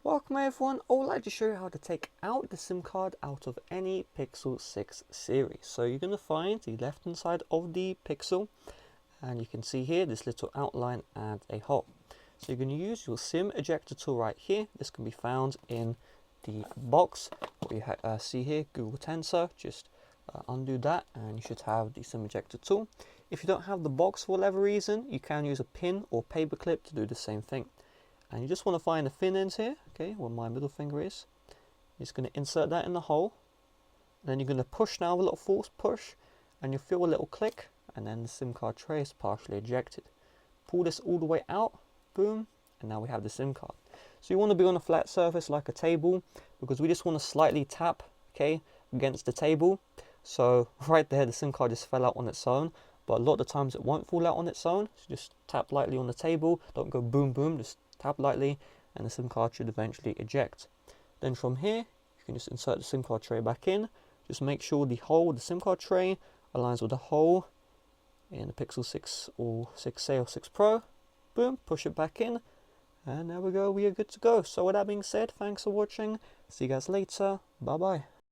Welcome everyone, I would like to show you how to take out the SIM card out of any Pixel 6 series. So you're going to find the left hand side of the Pixel and you can see here this little outline and a hole. So you're going to use your SIM ejector tool right here. This can be found in the box. What you see here, Google Tensor, just undo that and you should have the SIM ejector tool. If you don't have the box for whatever reason, you can use a pin or paper clip to do the same thing. And you just want to find the thin ends here, okay, where my middle finger is. You're just going to insert that in the hole. And then you're going to push now with a little force push, and you'll feel a little click, and then the SIM card tray is partially ejected. Pull this all the way out, boom, and now we have the SIM card. So you want to be on a flat surface like a table, because we just want to slightly tap, okay, against the table. So right there, the SIM card just fell out on its own. But a lot of the times it won't fall out on its own. So just tap lightly on the table. Don't go boom, boom. Just tap lightly and the SIM card should eventually eject. Then from here, you can just insert the SIM card tray back in. Just make sure the hole, the SIM card tray, aligns with the hole in the Pixel 6 or 6a or 6 Pro. Boom, push it back in. And there we go, we are good to go. So with that being said, thanks for watching. See you guys later. Bye bye.